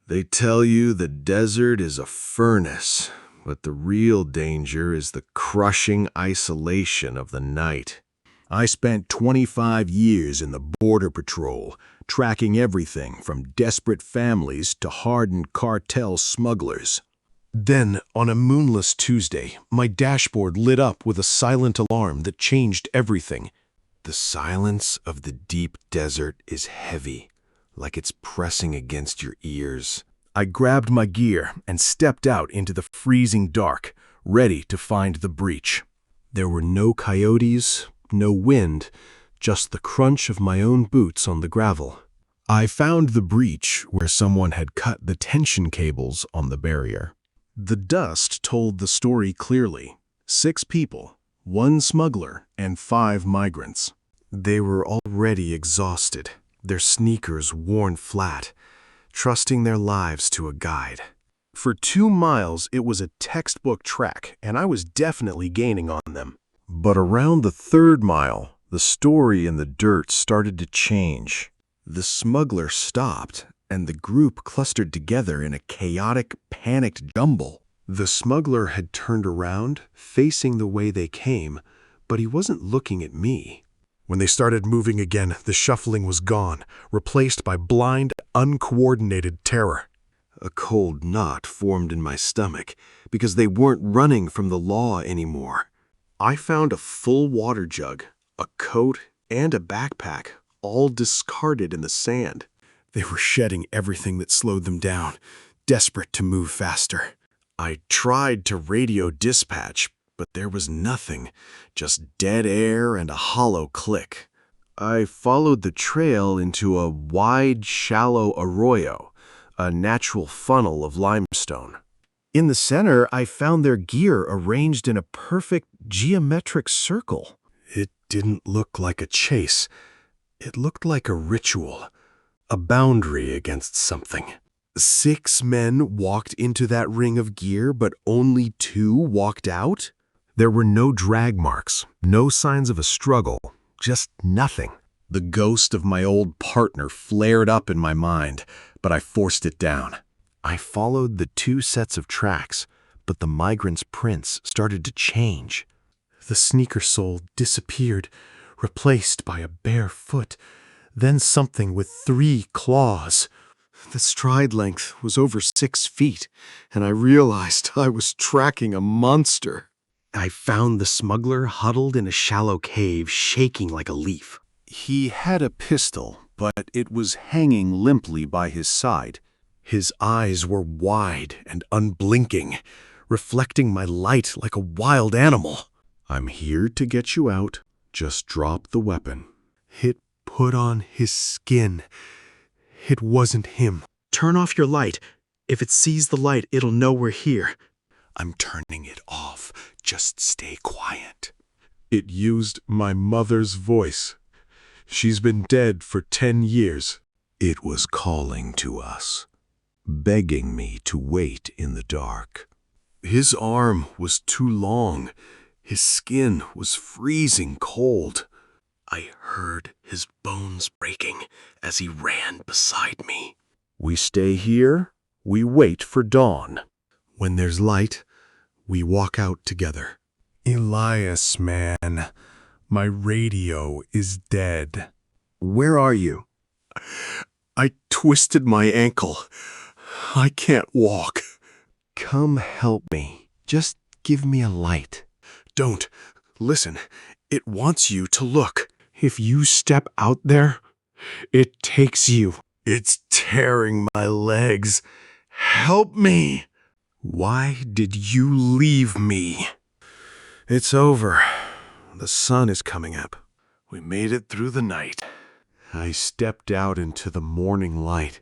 They tell you the desert is a furnace, but the real danger is the crushing isolation of the night. I spent 25 years in the Border Patrol, tracking everything from desperate families to hardened cartel smugglers. Then, on a moonless Tuesday, my dashboard lit up with a silent alarm that changed everything. The silence of the deep desert is heavy, like it's pressing against your ears. I grabbed my gear and stepped out into the freezing dark, ready to find the breach. There were no coyotes, no wind, just the crunch of my own boots on the gravel. I found the breach where someone had cut the tension cables on the barrier. The dust told the story clearly. 6 people, 1 smuggler, and 5 migrants. They were already exhausted, their sneakers worn flat, trusting their lives to a guide. For 2 miles, it was a textbook track, and I was definitely gaining on them. But around the 3rd mile, the story in the dirt started to change. The smuggler stopped, and the group clustered together in a chaotic, panicked jumble. The smuggler had turned around, facing the way they came, but he wasn't looking at me. When they started moving again, the shuffling was gone, replaced by blind, uncoordinated terror. A cold knot formed in my stomach because they weren't running from the law anymore. I found a full water jug, a coat, and a backpack, all discarded in the sand. They were shedding everything that slowed them down, desperate to move faster. I tried to radio dispatch, but there was nothing, just dead air and a hollow click. I followed the trail into a wide, shallow arroyo, a natural funnel of limestone. In the center, I found their gear arranged in a perfect geometric circle. It didn't look like a chase. It looked like a ritual, a boundary against something. 6 men walked into that ring of gear, but only 2 walked out? There were no drag marks, no signs of a struggle, just nothing. The ghost of my old partner flared up in my mind, but I forced it down. I followed the 2 sets of tracks, but the migrants' prints started to change. The sneaker sole disappeared, replaced by a bare foot, then something with 3 claws. The stride length was over 6 feet, and I realized I was tracking a monster. I found the smuggler huddled in a shallow cave, shaking like a leaf. He had a pistol, but it was hanging limply by his side. His eyes were wide and unblinking, reflecting my light like a wild animal. "I'm here to get you out. Just drop the weapon." It put on his skin. It wasn't him. "Turn off your light. If it sees the light, it'll know we're here." "I'm turning it off. Just stay quiet." It used my mother's voice. She's been dead for 10 years. It was calling to us, begging me to wait in the dark. His arm was too long. His skin was freezing cold. I heard his bones breaking as he ran beside me. We stay here. We wait for dawn. When there's light, we walk out together. "Elias, man, my radio is dead." "Where are you?" "I twisted my ankle. I can't walk." "Come help me. Just give me a light." "Don't. Listen, it wants you to look. If you step out there, it takes you. It's tearing my legs. Help me." "Why did you leave me?" It's over. The sun is coming up. We made it through the night. I stepped out into the morning light,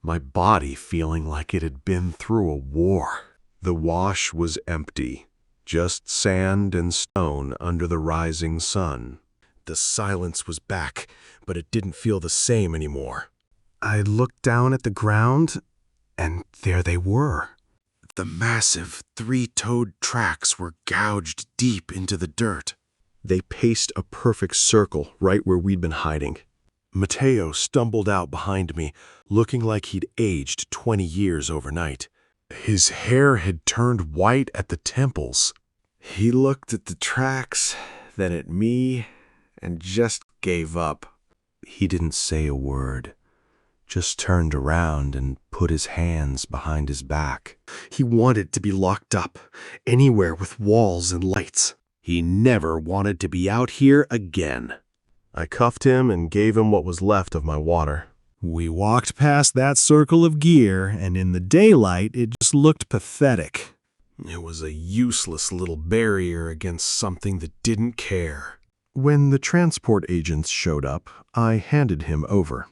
my body feeling like it had been through a war. The wash was empty, just sand and stone under the rising sun. The silence was back, but it didn't feel the same anymore. I looked down at the ground, and there they were. The massive 3-toed tracks were gouged deep into the dirt. They paced a perfect circle right where we'd been hiding. Mateo stumbled out behind me, looking like he'd aged 20 years overnight. His hair had turned white at the temples. He looked at the tracks, then at me, and just gave up. He didn't say a word, just turned around and put his hands behind his back. He wanted to be locked up, anywhere with walls and lights. He never wanted to be out here again. I cuffed him and gave him what was left of my water. We walked past that circle of gear, and in the daylight, it just looked pathetic. It was a useless little barrier against something that didn't care. When the transport agents showed up, I handed him over.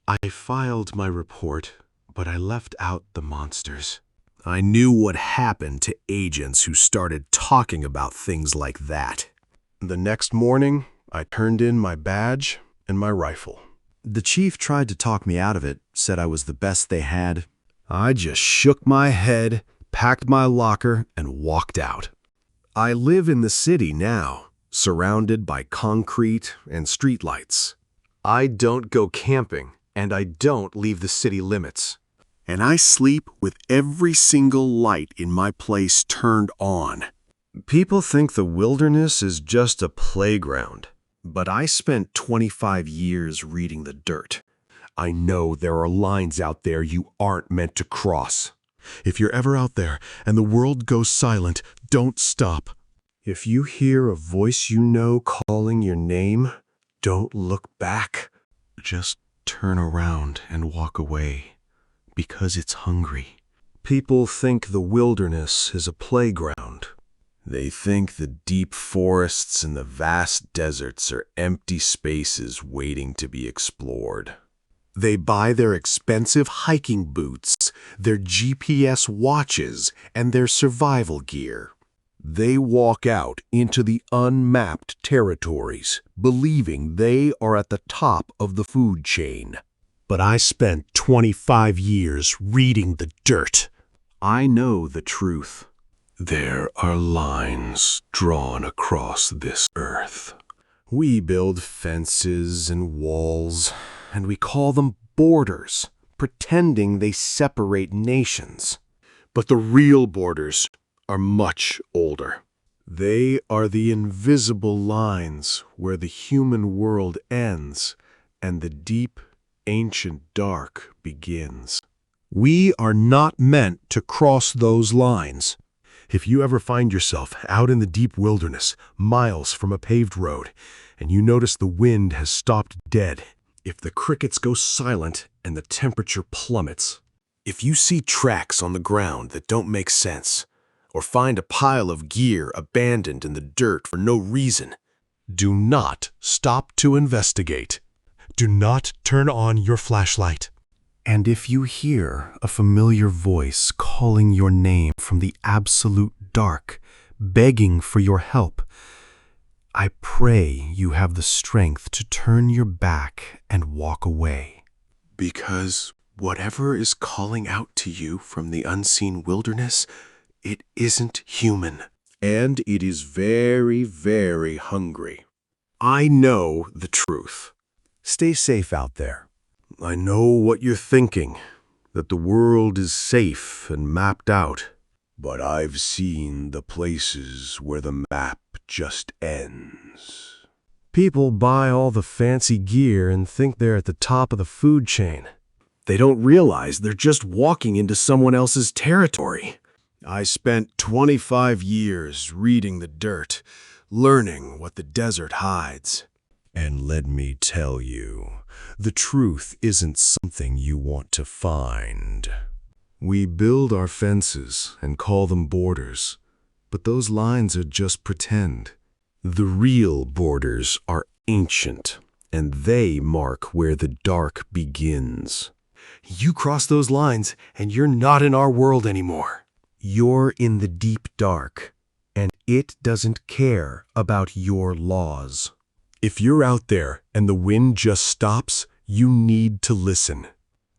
I filed my report, but I left out the monsters. I knew what happened to agents who started talking about things like that. The next morning, I turned in my badge and my rifle. The chief tried to talk me out of it, said I was the best they had. I just shook my head, packed my locker, and walked out. I live in the city now, surrounded by concrete and streetlights. I don't go camping, and I don't leave the city limits. And I sleep with every single light in my place turned on. People think the wilderness is just a playground, but I spent 25 years reading the dirt. I know there are lines out there you aren't meant to cross. If you're ever out there and the world goes silent, don't stop. If you hear a voice you know calling your name, don't look back. Just turn around and walk away, because it's hungry. People think the wilderness is a playground. They think the deep forests and the vast deserts are empty spaces waiting to be explored. They buy their expensive hiking boots, their GPS watches, and their survival gear. They walk out into the unmapped territories, believing they are at the top of the food chain. But I spent 25 years reading the dirt. I know the truth. There are lines drawn across this earth. We build fences and walls, and we call them borders, pretending they separate nations. But the real borders are much older. They are the invisible lines where the human world ends and the deep, ancient dark begins. We are not meant to cross those lines. If you ever find yourself out in the deep wilderness, miles from a paved road, and you notice the wind has stopped dead, if the crickets go silent and the temperature plummets, if you see tracks on the ground that don't make sense, or find a pile of gear abandoned in the dirt for no reason, do not stop to investigate. Do not turn on your flashlight. And if you hear a familiar voice calling your name from the absolute dark, begging for your help, I pray you have the strength to turn your back and walk away. Because whatever is calling out to you from the unseen wilderness, it isn't human. And it is very, very hungry. I know the truth. Stay safe out there. I know what you're thinking, that the world is safe and mapped out. But I've seen the places where the map just ends. People buy all the fancy gear and think they're at the top of the food chain. They don't realize they're just walking into someone else's territory. I spent 25 years reading the dirt, learning what the desert hides. And let me tell you, the truth isn't something you want to find. We build our fences and call them borders, but those lines are just pretend. The real borders are ancient, and they mark where the dark begins. You cross those lines, and you're not in our world anymore. You're in the deep dark, and it doesn't care about your laws. If you're out there and the wind just stops, you need to listen.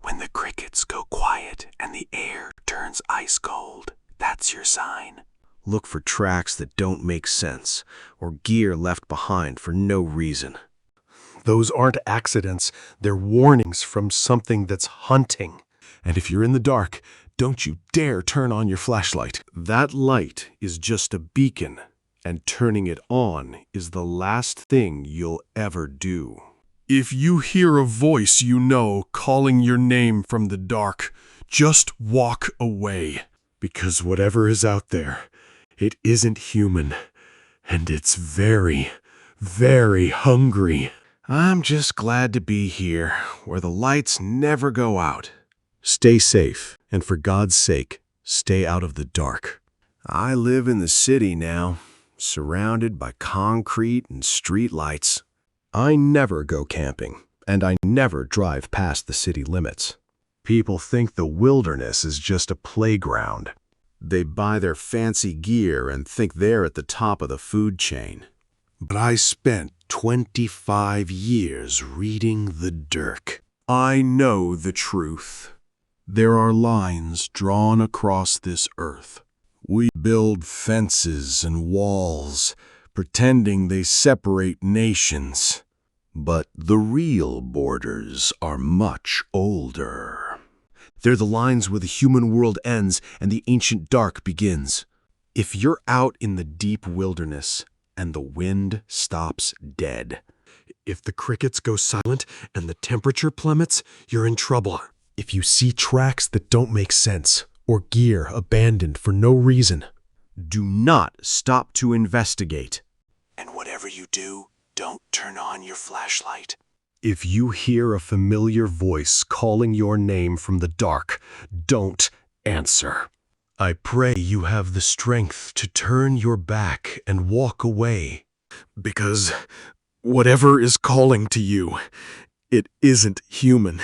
When the crickets go quiet and the air turns ice cold, that's your sign. Look for tracks that don't make sense, or gear left behind for no reason. Those aren't accidents. They're warnings from something that's hunting. And if you're in the dark, don't you dare turn on your flashlight. That light is just a beacon, and turning it on is the last thing you'll ever do. If you hear a voice you know calling your name from the dark, just walk away. Because whatever is out there, it isn't human, and it's very, very hungry. I'm just glad to be here, where the lights never go out. Stay safe, and for God's sake, stay out of the dark. I live in the city now, surrounded by concrete and street lights. I never go camping, and I never drive past the city limits. People think the wilderness is just a playground. They buy their fancy gear and think they're at the top of the food chain. But I spent 25 years reading the dirt. I know the truth. There are lines drawn across this earth. We build fences and walls, pretending they separate nations. But the real borders are much older. They're the lines where the human world ends and the ancient dark begins. If you're out in the deep wilderness and the wind stops dead, if the crickets go silent and the temperature plummets, you're in trouble. If you see tracks that don't make sense or gear abandoned for no reason, do not stop to investigate. And whatever you do, don't turn on your flashlight. If you hear a familiar voice calling your name from the dark, don't answer. I pray you have the strength to turn your back and walk away. Because whatever is calling to you, it isn't human.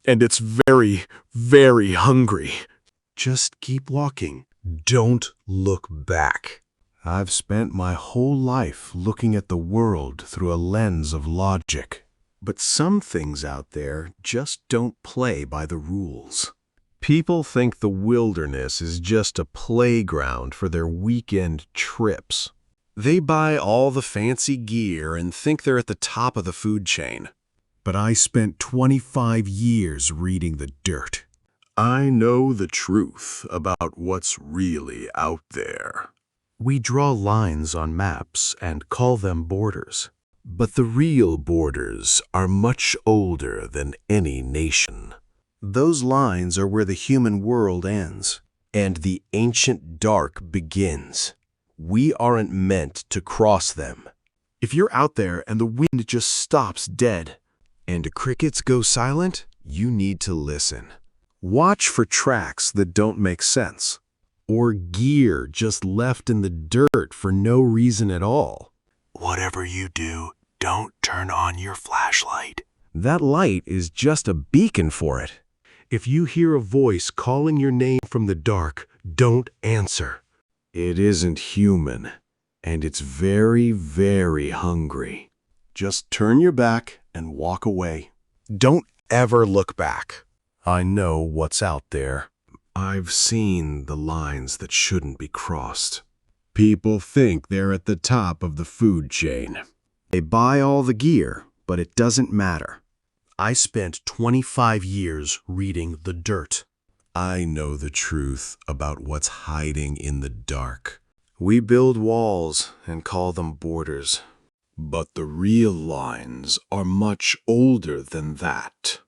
And it's very, very hungry. Just keep walking. Don't look back. I've spent my whole life looking at the world through a lens of logic. But some things out there just don't play by the rules. People think the wilderness is just a playground for their weekend trips. They buy all the fancy gear and think they're at the top of the food chain. But I spent 25 years reading the dirt. I know the truth about what's really out there. We draw lines on maps and call them borders. But the real borders are much older than any nation. Those lines are where the human world ends, and the ancient dark begins. We aren't meant to cross them. If you're out there and the wind just stops dead, and crickets go silent, you need to listen. Watch for tracks that don't make sense, or gear just left in the dirt for no reason at all. Whatever you do, don't turn on your flashlight. That light is just a beacon for it. If you hear a voice calling your name from the dark, don't answer. It isn't human, and it's very, very hungry. Just turn your back and walk away. Don't ever look back. I know what's out there. I've seen the lines that shouldn't be crossed. People think they're at the top of the food chain. They buy all the gear, but it doesn't matter. I spent 25 years reading the dirt. I know the truth about what's hiding in the dark. We build walls and call them borders. But the real lines are much older than that.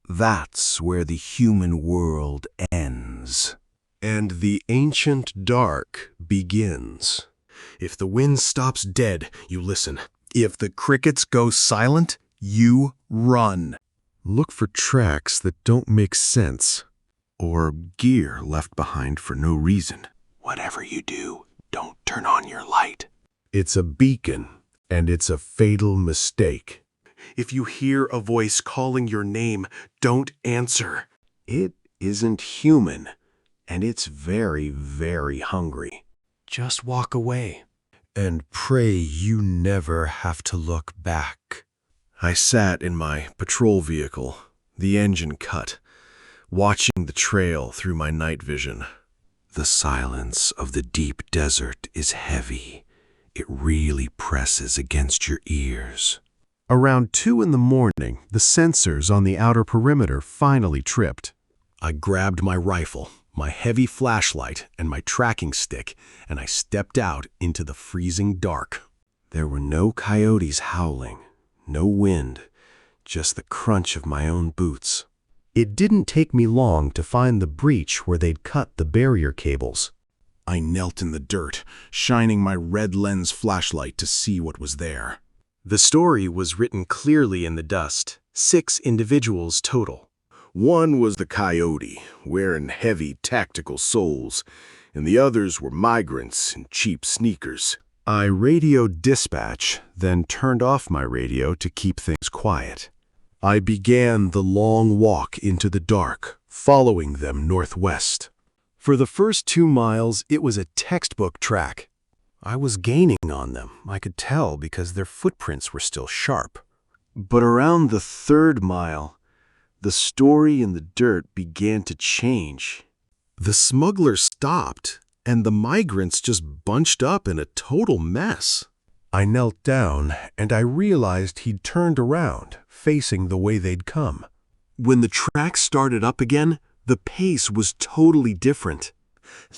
That's where the human world ends. And the ancient dark begins. If the wind stops dead, you listen. If the crickets go silent, you run. Look for tracks that don't make sense. Or gear left behind for no reason. Whatever you do, don't turn on your light. It's a beacon, and it's a fatal mistake. If you hear a voice calling your name, don't answer. It isn't human, and it's very, very hungry. Just walk away. And pray you never have to look back. I sat in my patrol vehicle, the engine cut, watching the trail through my night vision. The silence of the deep desert is heavy. It really presses against your ears. Around 2 in the morning, the sensors on the outer perimeter finally tripped. I grabbed my rifle, my heavy flashlight, and my tracking stick, and I stepped out into the freezing dark. There were no coyotes howling, no wind, just the crunch of my own boots. It didn't take me long to find the breach where they'd cut the barrier cables. I knelt in the dirt, shining my red lens flashlight to see what was there. The story was written clearly in the dust. 6 individuals total. One was the coyote, wearing heavy tactical soles, and the others were migrants in cheap sneakers. I radioed dispatch, then turned off my radio to keep things quiet. I began the long walk into the dark, following them northwest. For the first 2 miles, it was a textbook track. I was gaining on them, I could tell, because their footprints were still sharp. But around the 3rd mile, the story in the dirt began to change. The smugglers stopped, and the migrants just bunched up in a total mess. I knelt down, and I realized he'd turned around, facing the way they'd come. When the track started up again, the pace was totally different.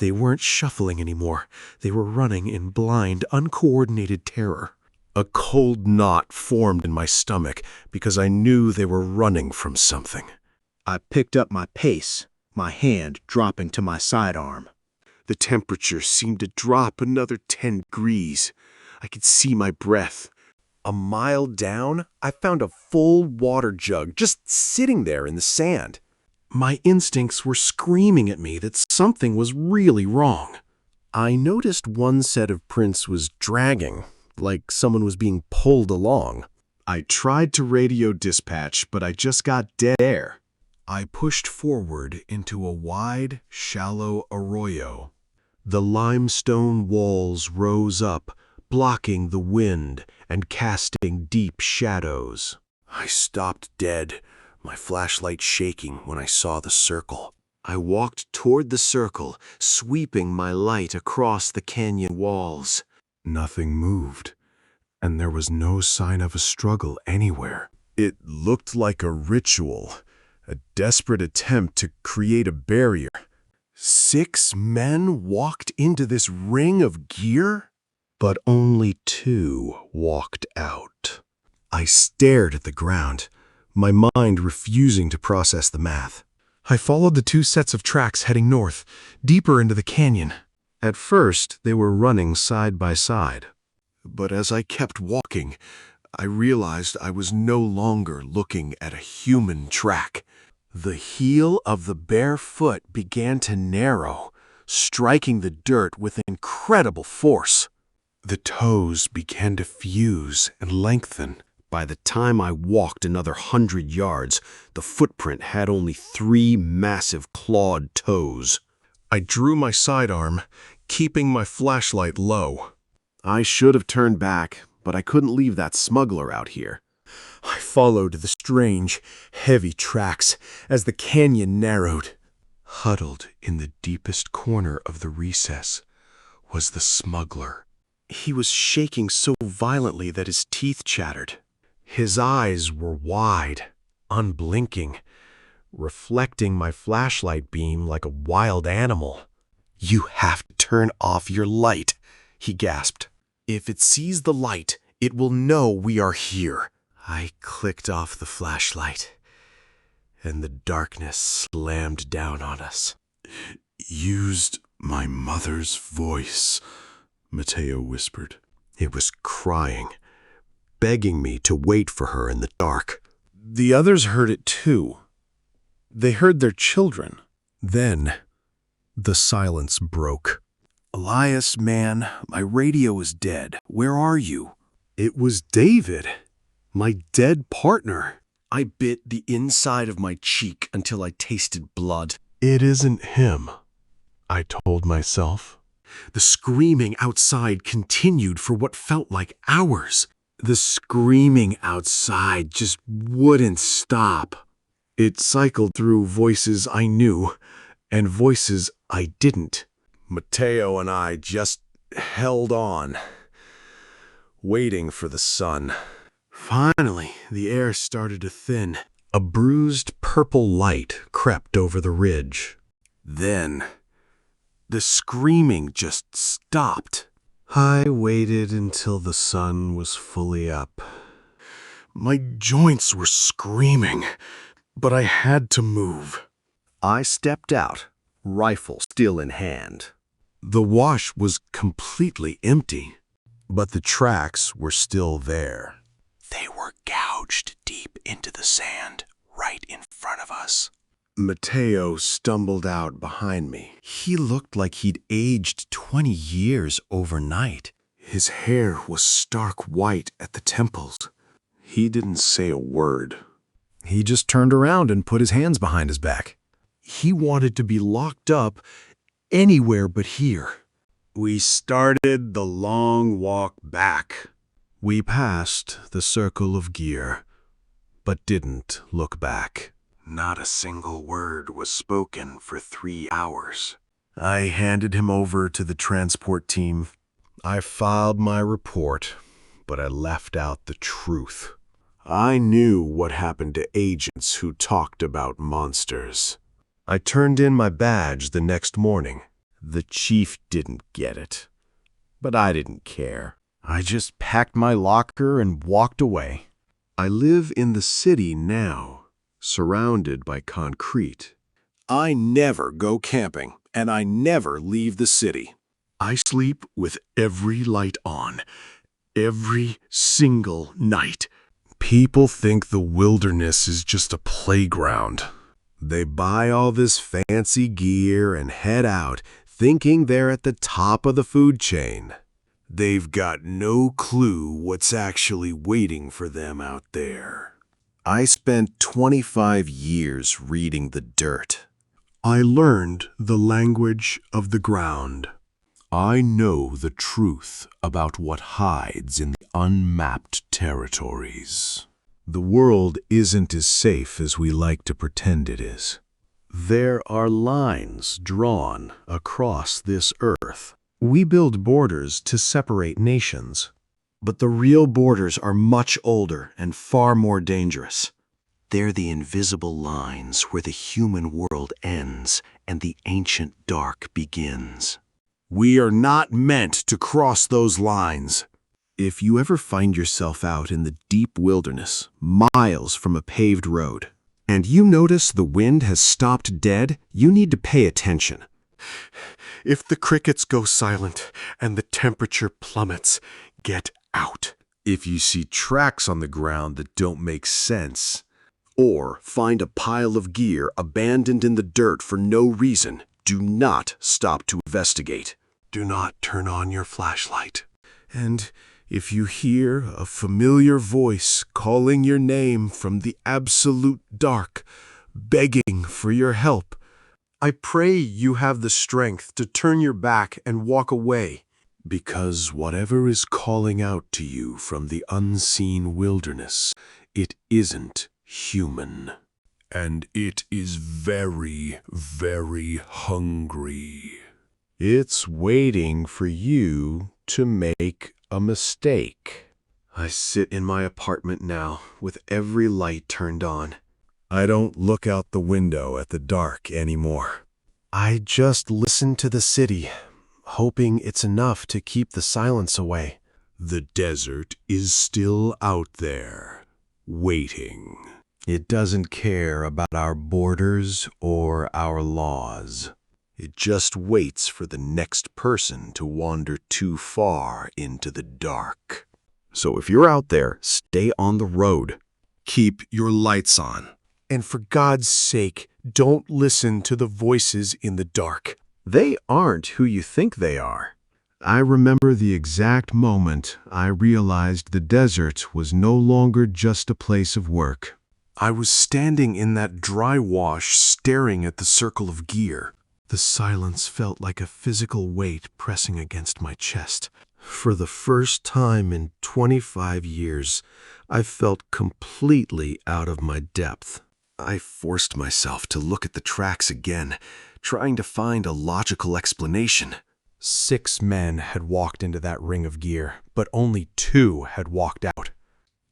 They weren't shuffling anymore. They were running in blind, uncoordinated terror. A cold knot formed in my stomach because I knew they were running from something. I picked up my pace, my hand dropping to my sidearm. The temperature seemed to drop another 10 degrees. I could see my breath. A mile down, I found a full water jug just sitting there in the sand. My instincts were screaming at me that something was really wrong. I noticed one set of prints was dragging, like someone was being pulled along. I tried to radio dispatch, but I just got dead air. I pushed forward into a wide, shallow arroyo. The limestone walls rose up, blocking the wind and casting deep shadows. I stopped dead, my flashlight shaking when I saw the circle. I walked toward the circle, sweeping my light across the canyon walls. Nothing moved, and there was no sign of a struggle anywhere. It looked like a ritual, a desperate attempt to create a barrier. 6 men walked into this ring of gear, but only 2 walked out. I stared at the ground, my mind refusing to process the math. I followed the 2 sets of tracks heading north, deeper into the canyon. At first, they were running side by side. But as I kept walking, I realized I was no longer looking at a human track. The heel of the bare foot began to narrow, striking the dirt with incredible force. The toes began to fuse and lengthen. By the time I walked another 100 yards, the footprint had only 3 massive clawed toes. I drew my sidearm, keeping my flashlight low. I should have turned back, but I couldn't leave that smuggler out here. I followed the strange, heavy tracks as the canyon narrowed. Huddled in the deepest corner of the recess was the smuggler. He was shaking so violently that his teeth chattered. His eyes were wide, unblinking, reflecting my flashlight beam like a wild animal. "You have to turn off your light," he gasped. "If it sees the light, it will know we are here." I clicked off the flashlight, and the darkness slammed down on us. "Used my mother's voice," Mateo whispered. It was crying, begging me to wait for her in the dark. The others heard it too. They heard their children. Then, the silence broke. "Elias, man, my radio is dead. Where are you?" It was David, my dead partner. I bit the inside of my cheek until I tasted blood. It isn't him, I told myself. The screaming outside continued for what felt like hours. The screaming outside just wouldn't stop. It cycled through voices I knew and voices I didn't. Mateo and I just held on, waiting for the sun. Finally, the air started to thin. A bruised purple light crept over the ridge. Then, the screaming just stopped. I waited until the sun was fully up. My joints were screaming, but I had to move. I stepped out, rifle still in hand. The wash was completely empty, but the tracks were still there. They were gouged deep into the sand right in front of us. Mateo stumbled out behind me. He looked like he'd aged 20 years overnight. His hair was stark white at the temples. He didn't say a word. He just turned around and put his hands behind his back. He wanted to be locked up anywhere but here. We started the long walk back. We passed the circle of gear, but didn't look back. Not a single word was spoken for 3 hours. I handed him over to the transport team. I filed my report, but I left out the truth. I knew what happened to agents who talked about monsters. I turned in my badge the next morning. The chief didn't get it, but I didn't care. I just packed my locker and walked away. I live in the city now, surrounded by concrete. I never go camping, and I never leave the city. I sleep with every light on, every single night. People think the wilderness is just a playground. They buy all this fancy gear and head out, thinking they're at the top of the food chain. They've got no clue what's actually waiting for them out there. I spent 25 years reading the dirt. I learned the language of the ground. I know the truth about what hides in the unmapped territories. The world isn't as safe as we like to pretend it is. There are lines drawn across this earth. We build borders to separate nations. But the real borders are much older and far more dangerous. They're the invisible lines where the human world ends and the ancient dark begins. We are not meant to cross those lines. If you ever find yourself out in the deep wilderness, miles from a paved road, and you notice the wind has stopped dead, you need to pay attention. If the crickets go silent and the temperature plummets, get out. If you see tracks on the ground that don't make sense, or find a pile of gear abandoned in the dirt for no reason, do not stop to investigate. Do not turn on your flashlight. And if you hear a familiar voice calling your name from the absolute dark, begging for your help, I pray you have the strength to turn your back and walk away. Because whatever is calling out to you from the unseen wilderness, it isn't human. And it is very, very hungry. It's waiting for you to make a mistake. I sit in my apartment now with every light turned on. I don't look out the window at the dark anymore. I just listen to the city, hoping it's enough to keep the silence away. The desert is still out there, waiting. It doesn't care about our borders or our laws. It just waits for the next person to wander too far into the dark. So if you're out there, stay on the road. Keep your lights on. And for God's sake, don't listen to the voices in the dark. They aren't who you think they are. I remember the exact moment I realized the desert was no longer just a place of work. I was standing in that dry wash staring at the circle of gear. The silence felt like a physical weight pressing against my chest. For the first time in 25 years, I felt completely out of my depth. I forced myself to look at the tracks again, trying to find a logical explanation. 6 men had walked into that ring of gear, but only 2 had walked out.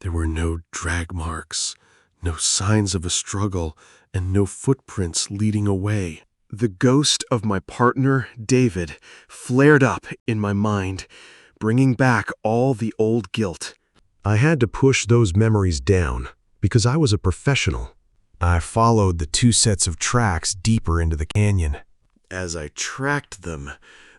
There were no drag marks, no signs of a struggle, and no footprints leading away. The ghost of my partner, David, flared up in my mind, bringing back all the old guilt. I had to push those memories down because I was a professional. I followed the 2 sets of tracks deeper into the canyon. As I tracked them,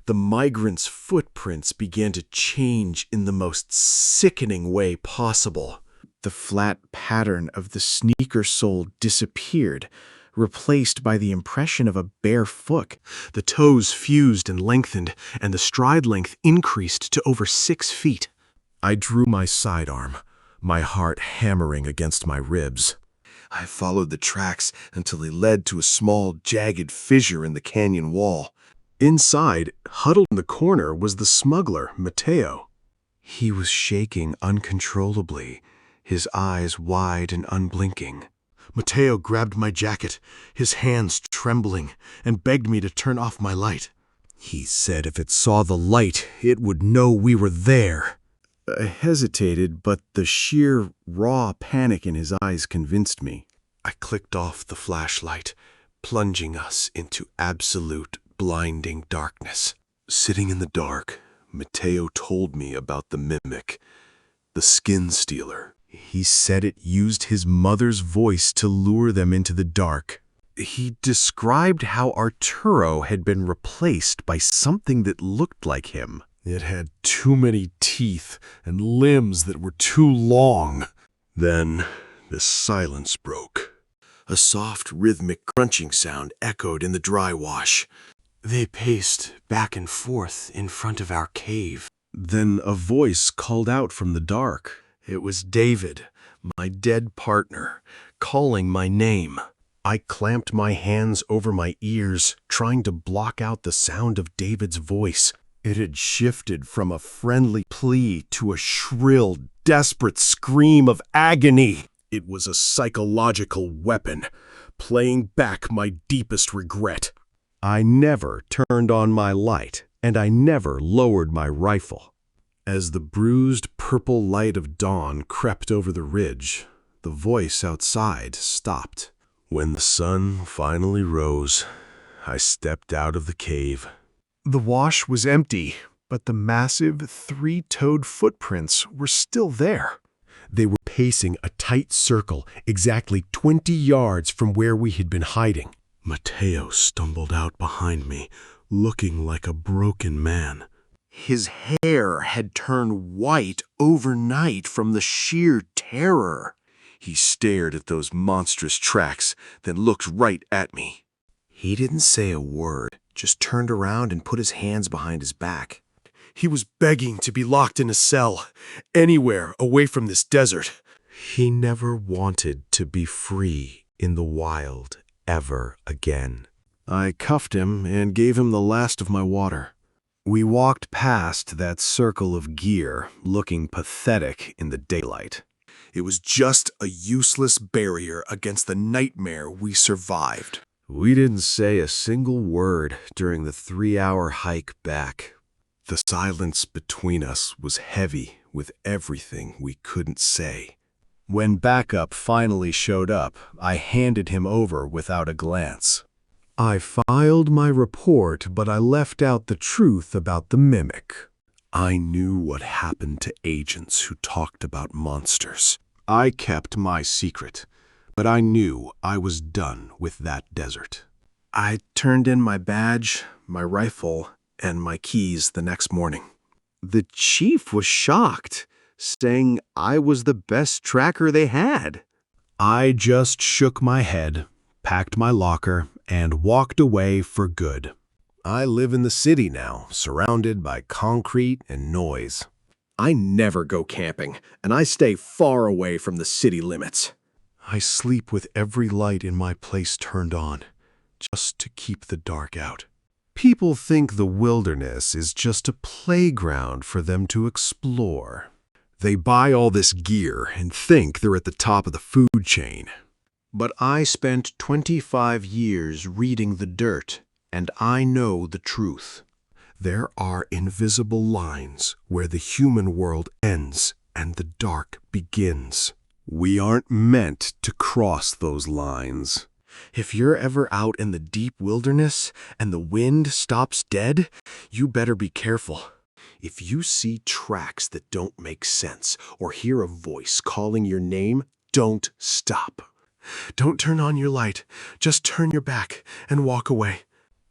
the migrants' footprints began to change in the most sickening way possible. The flat pattern of the sneaker sole disappeared, replaced by the impression of a bare foot. The toes fused and lengthened, and the stride length increased to over 6 feet. I drew my sidearm, my heart hammering against my ribs. I followed the tracks until they led to a small, jagged fissure in the canyon wall. Inside, huddled in the corner, was the smuggler, Mateo. He was shaking uncontrollably, his eyes wide and unblinking. Mateo grabbed my jacket, his hands trembling, and begged me to turn off my light. He said if it saw the light, it would know we were there. I hesitated, but the sheer, raw panic in his eyes convinced me. I clicked off the flashlight, plunging us into absolute, blinding darkness. Sitting in the dark, Mateo told me about the mimic, the skin stealer. He said it used his mother's voice to lure them into the dark. He described how Arturo had been replaced by something that looked like him. It had too many teeth and limbs that were too long. Then the silence broke. A soft, rhythmic crunching sound echoed in the dry wash. They paced back and forth in front of our cave. Then a voice called out from the dark. It was David, my dead partner, calling my name. I clamped my hands over my ears, trying to block out the sound of David's voice. It had shifted from a friendly plea to a shrill, desperate scream of agony. It was a psychological weapon, playing back my deepest regret. I never turned on my light, and I never lowered my rifle. As the bruised purple light of dawn crept over the ridge, the voice outside stopped. When the sun finally rose, I stepped out of the cave. The wash was empty, but the massive 3-toed footprints were still there. They were pacing a tight circle exactly 20 yards from where we had been hiding. Mateo stumbled out behind me, looking like a broken man. His hair had turned white overnight from the sheer terror. He stared at those monstrous tracks, then looked right at me. He didn't say a word, just turned around and put his hands behind his back. He was begging to be locked in a cell, anywhere away from this desert. He never wanted to be free in the wild ever again. I cuffed him and gave him the last of my water. We walked past that circle of gear, looking pathetic in the daylight. It was just a useless barrier against the nightmare we survived. We didn't say a single word during the 3-hour hike back. The silence between us was heavy with everything we couldn't say. When backup finally showed up, I handed him over without a glance. I filed my report, but I left out the truth about the mimic. I knew what happened to agents who talked about monsters. I kept my secret, but I knew I was done with that desert. I turned in my badge, my rifle, and my keys the next morning. The chief was shocked, saying I was the best tracker they had. I just shook my head, packed my locker, and walked away for good. I live in the city now, surrounded by concrete and noise. I never go camping, and I stay far away from the city limits. I sleep with every light in my place turned on, just to keep the dark out. People think the wilderness is just a playground for them to explore. They buy all this gear and think they're at the top of the food chain. But I spent 25 years reading the dirt, and I know the truth. There are invisible lines where the human world ends and the dark begins. We aren't meant to cross those lines. If you're ever out in the deep wilderness and the wind stops dead, you better be careful. If you see tracks that don't make sense or hear a voice calling your name, don't stop. Don't turn on your light. Just turn your back and walk away.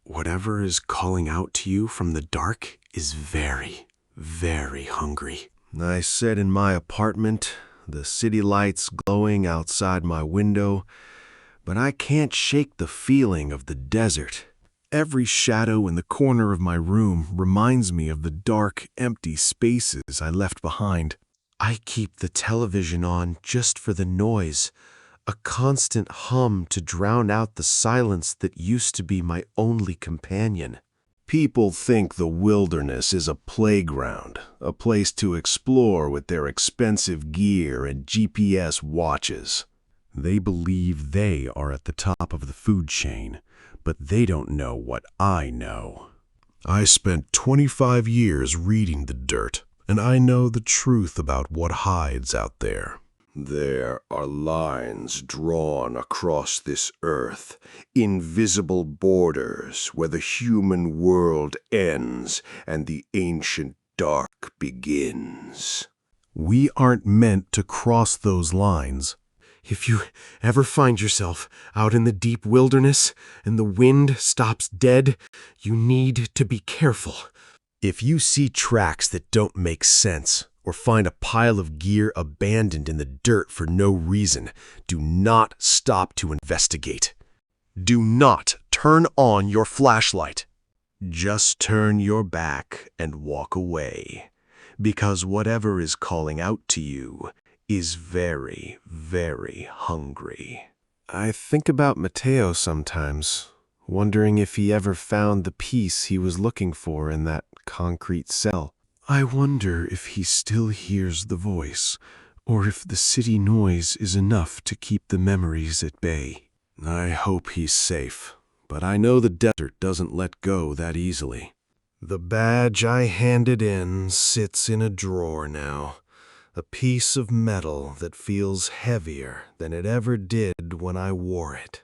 Whatever is calling out to you from the dark is very, very hungry. I sit in my apartment, the city lights glowing outside my window, but I can't shake the feeling of the desert. Every shadow in the corner of my room reminds me of the dark, empty spaces I left behind. I keep the television on just for the noise, a constant hum to drown out the silence that used to be my only companion. People think the wilderness is a playground, a place to explore with their expensive gear and GPS watches. They believe they are at the top of the food chain, but they don't know what I know. I spent 25 years reading the dirt, and I know the truth about what hides out there. There are lines drawn across this earth, invisible borders where the human world ends and the ancient dark begins. We aren't meant to cross those lines. If you ever find yourself out in the deep wilderness and the wind stops dead, you need to be careful. If you see tracks that don't make sense, or find a pile of gear abandoned in the dirt for no reason, do not stop to investigate. Do not turn on your flashlight. Just turn your back and walk away, because whatever is calling out to you is very, very hungry. I think about Mateo sometimes, wondering if he ever found the peace he was looking for in that concrete cell. I wonder if he still hears the voice, or if the city noise is enough to keep the memories at bay. I hope he's safe, but I know the desert doesn't let go that easily. The badge I handed in sits in a drawer now, a piece of metal that feels heavier than it ever did when I wore it.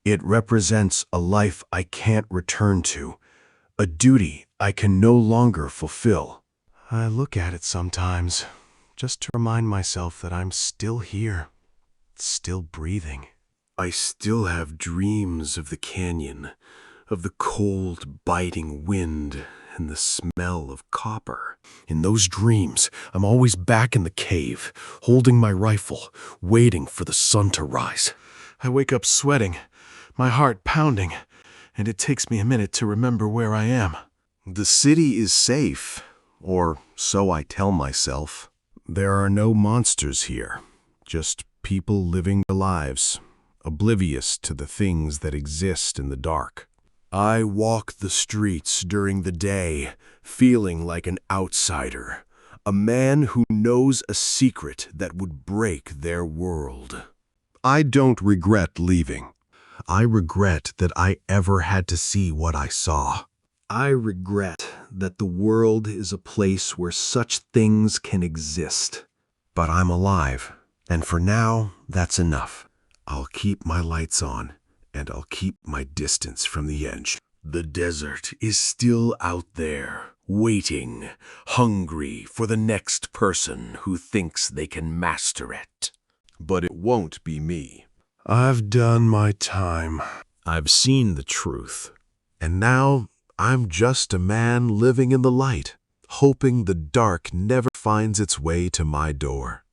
It represents a life I can't return to, a duty I can no longer fulfill. I look at it sometimes, just to remind myself that I'm still here, still breathing. I still have dreams of the canyon, of the cold, biting wind and the smell of copper. In those dreams, I'm always back in the cave, holding my rifle, waiting for the sun to rise. I wake up sweating, my heart pounding, and it takes me a minute to remember where I am. The city is safe, or so I tell myself. There are no monsters here, just people living their lives, oblivious to the things that exist in the dark. I walk the streets during the day, feeling like an outsider, a man who knows a secret that would break their world. I don't regret leaving. I regret that I ever had to see what I saw. I regret that the world is a place where such things can exist. But I'm alive, and for now, that's enough. I'll keep my lights on, and I'll keep my distance from the edge. The desert is still out there, waiting, hungry for the next person who thinks they can master it. But it won't be me. I've done my time. I've seen the truth. And now I'm just a man living in the light, hoping the dark never finds its way to my door.